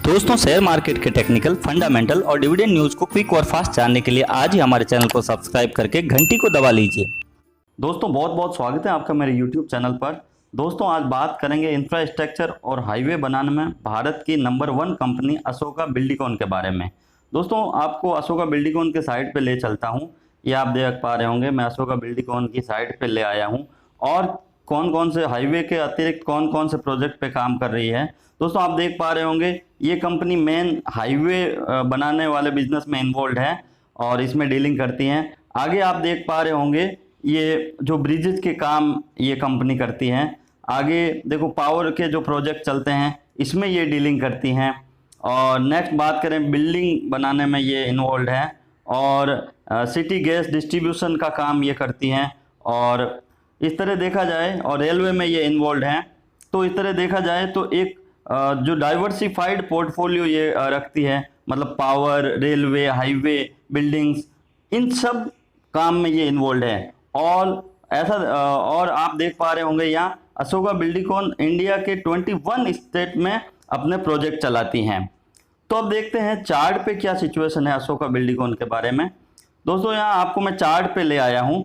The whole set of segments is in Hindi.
दोस्तों, शेयर मार्केट के टेक्निकल, फंडामेंटल और डिविडेंड न्यूज को क्विक और फास्ट जानने के लिए आज ही हमारे चैनल को सब्सक्राइब करके घंटी को दबा लीजिए। दोस्तों, बहुत बहुत स्वागत है आपका मेरे यूट्यूब चैनल पर। दोस्तों, आज बात करेंगे इंफ्रास्ट्रक्चर और हाईवे बनाने में भारत की नंबर 1 कंपनी अशोका बिल्डकॉन के बारे में। दोस्तों, आपको अशोका बिल्डकॉन के साइट पे ले चलता हूँ। ये आप देख पा रहे होंगे, मैं अशोका बिल्डकॉन की साइट पे ले आया हूँ और कौन कौन से हाईवे के अतिरिक्त कौन कौन से प्रोजेक्ट पे काम कर रही है। दोस्तों, आप देख पा रहे होंगे ये कंपनी मेन हाईवे बनाने वाले बिजनेस में इन्वॉल्व है और इसमें डीलिंग करती हैं। आगे आप देख पा रहे होंगे ये जो ब्रिजेज के काम ये कंपनी करती हैं। आगे देखो, पावर के जो प्रोजेक्ट चलते हैं इसमें ये डीलिंग करती हैं। और नेक्स्ट बात करें, बिल्डिंग बनाने में ये इन्वॉल्व है और सिटी गैस डिस्ट्रीब्यूशन का काम ये करती हैं। और इस तरह देखा जाए, और रेलवे में ये इन्वॉल्व हैं। तो इस तरह देखा जाए तो एक जो डाइवर्सिफाइड पोर्टफोलियो ये रखती है, मतलब पावर, रेलवे, हाईवे, बिल्डिंग्स, इन सब काम में ये इन्वॉल्व है। और ऐसा और आप देख पा रहे होंगे यहाँ अशोका बिल्डकॉन इंडिया के 21 स्टेट में अपने प्रोजेक्ट चलाती हैं। तो अब देखते हैं चार्ट पे क्या सिचुएशन है अशोका बिल्डकॉन के बारे में। दोस्तों, यहाँ आपको मैं चार्ट पे ले आया हूँ।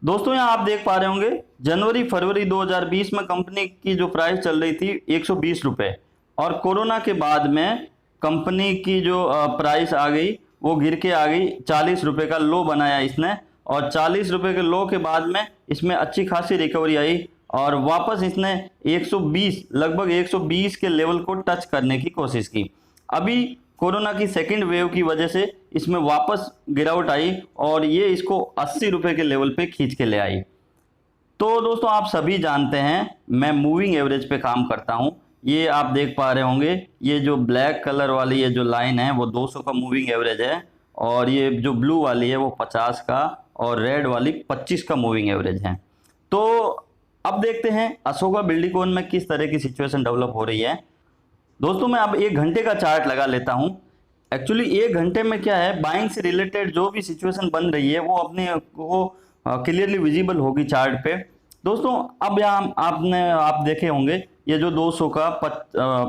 दोस्तों, यहाँ आप देख पा रहे होंगे जनवरी फरवरी 2020 में कंपनी की जो प्राइस चल रही थी 120 रुपये, और कोरोना के बाद में कंपनी की जो प्राइस आ गई वो गिर के आ गई 40 रुपये का लो बनाया इसने। और 40 रुपये के लो के बाद में इसमें अच्छी खासी रिकवरी आई और वापस इसने 120 लगभग 120 के लेवल को टच करने की कोशिश की। अभी कोरोना की सेकेंड वेव की वजह से इसमें वापस गिरावट आई और ये इसको 80 रुपये के लेवल पे खींच के ले आई। तो दोस्तों, आप सभी जानते हैं मैं मूविंग एवरेज पे काम करता हूं। ये आप देख पा रहे होंगे, ये जो ब्लैक कलर वाली ये जो लाइन है वो 200 का मूविंग एवरेज है, और ये जो ब्लू वाली है वो 50 का, और रेड वाली 25 का मूविंग एवरेज है। तो अब देखते हैं अशोका बिल्डकॉन में किस तरह की सिचुएशन डेवलप हो रही है। दोस्तों, मैं अब 1 घंटे का चार्ट लगा लेता हूं। एक्चुअली 1 घंटे में क्या है, बाइंग से रिलेटेड जो भी सिचुएशन बन रही है वो अपने को क्लियरली विजिबल होगी चार्ट पे। दोस्तों, अब यहाँ आप देखे होंगे ये जो 200 का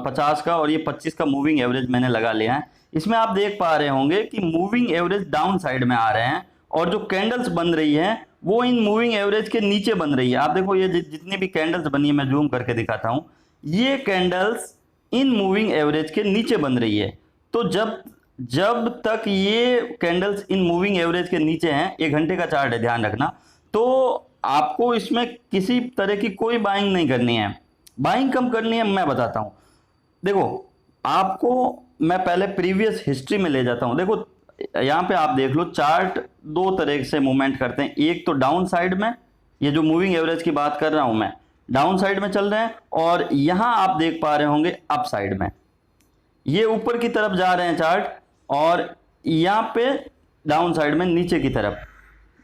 50 का और ये 25 का मूविंग एवरेज मैंने लगा लिया है। इसमें आप देख पा रहे होंगे कि मूविंग एवरेज डाउन साइड में आ रहे हैं और जो कैंडल्स बन रही है वो इन मूविंग एवरेज के नीचे बन रही है। आप देखो, ये जितनी भी कैंडल्स बनी है, मैं जूम करके दिखाता हूँ, ये कैंडल्स इन मूविंग एवरेज के नीचे बन रही है। तो जब तक ये कैंडल्स इन मूविंग एवरेज के नीचे हैं, 1 घंटे का चार्ट है, ध्यान रखना, तो आपको इसमें किसी तरह की कोई बाइंग नहीं करनी है। बाइंग कम करनी है, मैं बताता हूं। देखो, आपको मैं पहले प्रीवियस हिस्ट्री में ले जाता हूं। देखो, यहाँ पे आप देख लो, चार्ट 2 तरह से मूवमेंट करते हैं। एक तो डाउन साइड में, ये जो मूविंग एवरेज की बात कर रहा हूं मैं, डाउन साइड में चल रहे हैं, और यहां आप देख पा रहे होंगे अप साइड में ये ऊपर की तरफ जा रहे हैं चार्ट, और यहाँ पे डाउन साइड में नीचे की तरफ।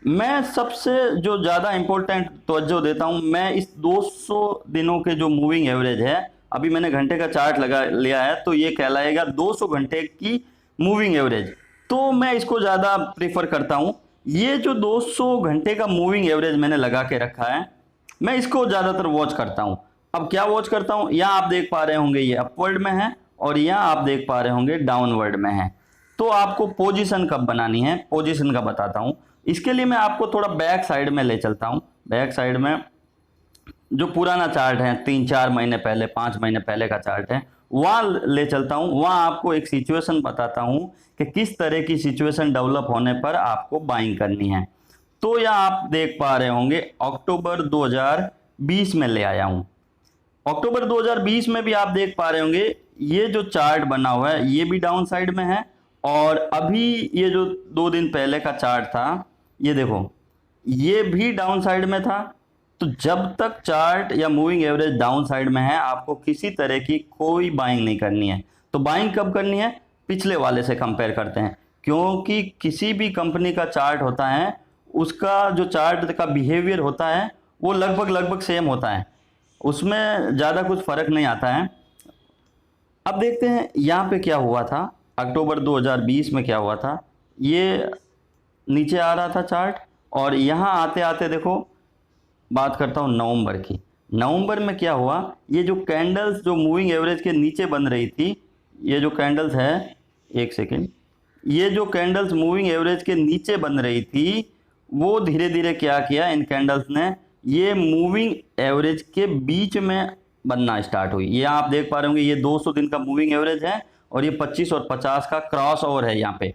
मैं सबसे जो ज़्यादा इंपॉर्टेंट तवज्जो देता हूँ, मैं इस 200 दिनों के जो मूविंग एवरेज है, अभी मैंने घंटे का चार्ट लगा लिया है तो ये कहलाएगा 200 घंटे की मूविंग एवरेज। तो मैं इसको ज़्यादा प्रीफर करता हूँ। ये जो 200 घंटे का मूविंग एवरेज मैंने लगा के रखा है, मैं इसको ज़्यादातर वॉच करता हूँ। अब क्या वॉच करता हूँ, यहाँ आप देख पा रहे होंगे ये अपवर्ड में है और यहाँ आप देख पा रहे होंगे डाउनवर्ड में है। तो आपको पोजीशन कब बनानी है, पोजीशन का बताता हूँ। इसके लिए मैं आपको थोड़ा बैक साइड में ले चलता हूँ। बैक साइड में जो पुराना चार्ट है, 3-4 महीने पहले, 5 महीने पहले का चार्ट है, वहाँ ले चलता हूँ। वहाँ आपको एक सिचुएशन बताता हूँ कि किस तरह की सिचुएशन डेवलप होने पर आपको बाइंग करनी है। तो यहाँ आप देख पा रहे होंगे अक्टूबर 2020 में ले आया हूँ। अक्टूबर 2020 में भी आप देख पा रहे होंगे ये जो चार्ट बना हुआ है ये भी डाउन साइड में है, और अभी ये जो 2 दिन पहले का चार्ट था, ये देखो, ये भी डाउन साइड में था। तो जब तक चार्ट या मूविंग एवरेज डाउन साइड में है, आपको किसी तरह की कोई बाइंग नहीं करनी है। तो बाइंग कब करनी है, पिछले वाले से कंपेयर करते हैं, क्योंकि किसी भी कंपनी का चार्ट होता है, उसका जो चार्ट का बिहेवियर होता है वो लगभग सेम होता है, उसमें ज़्यादा कुछ फर्क नहीं आता है। अब देखते हैं यहाँ पे क्या हुआ था, अक्टूबर 2020 में क्या हुआ था। ये नीचे आ रहा था चार्ट, और यहाँ आते आते देखो, बात करता हूँ नवंबर की। नवंबर में क्या हुआ, ये जो कैंडल्स जो मूविंग एवरेज के नीचे बन रही थी, ये जो कैंडल्स है, एक सेकेंड, ये जो कैंडल्स मूविंग एवरेज के नीचे बन रही थी, वो धीरे धीरे क्या किया, इन कैंडल्स ने ये मूविंग एवरेज के बीच में बनना स्टार्ट हुई। ये आप देख पा रहे होंगे, ये 200 दिन का मूविंग एवरेज है और ये 25 और 50 का क्रॉस ओवर है यहाँ पे।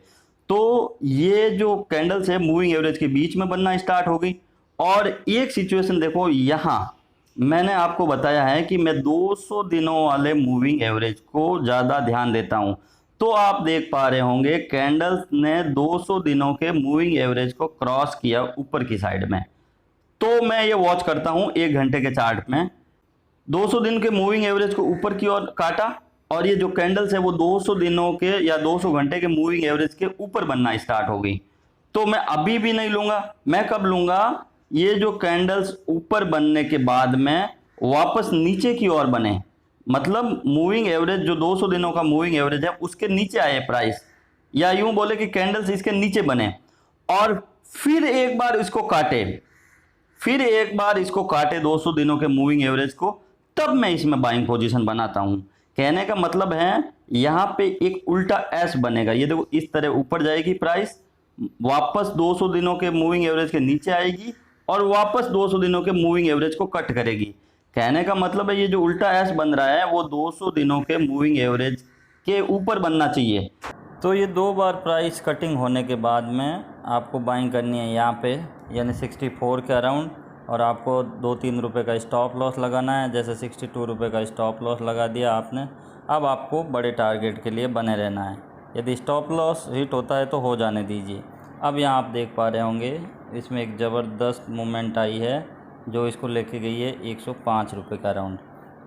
तो ये जो कैंडल्स है मूविंग एवरेज के बीच में बनना स्टार्ट हो गई। और एक सिचुएशन देखो, यहाँ मैंने आपको बताया है कि मैं 200 दिनों वाले मूविंग एवरेज को ज़्यादा ध्यान देता हूँ। तो आप देख पा रहे होंगे कैंडल्स ने 200 दिनों के मूविंग एवरेज को क्रॉस किया ऊपर की साइड में। तो मैं ये वॉच करता हूँ 1 घंटे के चार्ट में, 200 दिन के मूविंग एवरेज को ऊपर की ओर काटा और ये जो कैंडल्स है वो 200 दिनों के या 200 घंटे के मूविंग एवरेज के ऊपर बनना स्टार्ट हो गई। तो मैं अभी भी नहीं लूंगा, मैं कब लूंगा, ये जो कैंडल्स ऊपर बनने के बाद में वापस नीचे की ओर बने, मतलब मूविंग एवरेज जो 200 दिनों का मूविंग एवरेज है उसके नीचे आए प्राइस, या यूं बोले कि कैंडल्स इसके नीचे बने और फिर एक बार इसको काटे, फिर एक बार इसको काटे 200 दिनों के मूविंग एवरेज को, तब मैं इसमें बाइंग पोजीशन बनाता हूं। कहने का मतलब है यहाँ पे एक उल्टा एस बनेगा। ये देखो इस तरह ऊपर जाएगी प्राइस, वापस 200 दिनों के मूविंग एवरेज के नीचे आएगी और वापस 200 दिनों के मूविंग एवरेज को कट करेगी। कहने का मतलब है ये जो उल्टा एस बन रहा है वो 200 दिनों के मूविंग एवरेज के ऊपर बनना चाहिए। तो ये 2 बार प्राइस कटिंग होने के बाद में आपको बाइंग करनी है यहाँ पे, यानी 64 के अराउंड, और आपको 2-3 रुपये का स्टॉप लॉस लगाना है। जैसे 62 रुपये का स्टॉप लॉस लगा दिया आपने, अब आपको बड़े टारगेट के लिए बने रहना है। यदि स्टॉप लॉस हिट होता है तो हो जाने दीजिए। अब यहाँ आप देख पा रहे होंगे इसमें एक ज़बरदस्त मूवमेंट आई है जो इसको लेके गई है 105 रुपये का अराउंड।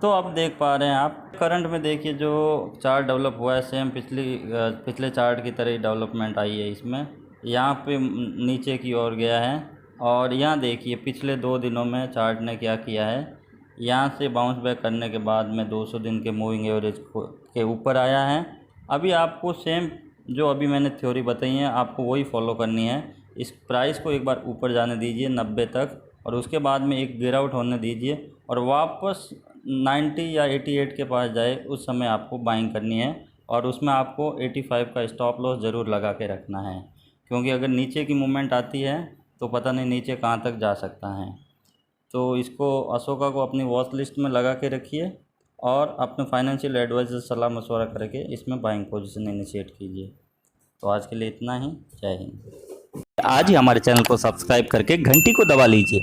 तो अब देख पा रहे हैं आप करंट में, देखिए जो चार्ट डेवलप हुआ है सेम पिछले चार्ट की तरह ही डेवलपमेंट आई है इसमें। यहाँ पे नीचे की ओर गया है और यहाँ देखिए पिछले 2 दिनों में चार्ट ने क्या किया है, यहाँ से बाउंस बैक करने के बाद में 200 दिन के मूविंग एवरेज के ऊपर आया है। अभी आपको सेम जो अभी मैंने थ्योरी बताई है आपको वही फॉलो करनी है। इस प्राइस को एक बार ऊपर जाने दीजिए 90 तक और उसके बाद में एक गिर आउट होने दीजिए और वापस 90 या 88 के पास जाए, उस समय आपको बाइंग करनी है और उसमें आपको 85 का स्टॉप लॉस ज़रूर लगा के रखना है, क्योंकि अगर नीचे की मूवमेंट आती है तो पता नहीं नीचे कहाँ तक जा सकता है। तो इसको अशोका को अपनी वॉच लिस्ट में लगा के रखिए और अपने फाइनेंशियल एडवाइजर सलाह मशवरा करके इसमें बाइंग पोजीशन इनिशिएट कीजिए। तो आज के लिए इतना ही। जय हिंद। आज ही हमारे चैनल को सब्सक्राइब करके घंटी को दबा लीजिए।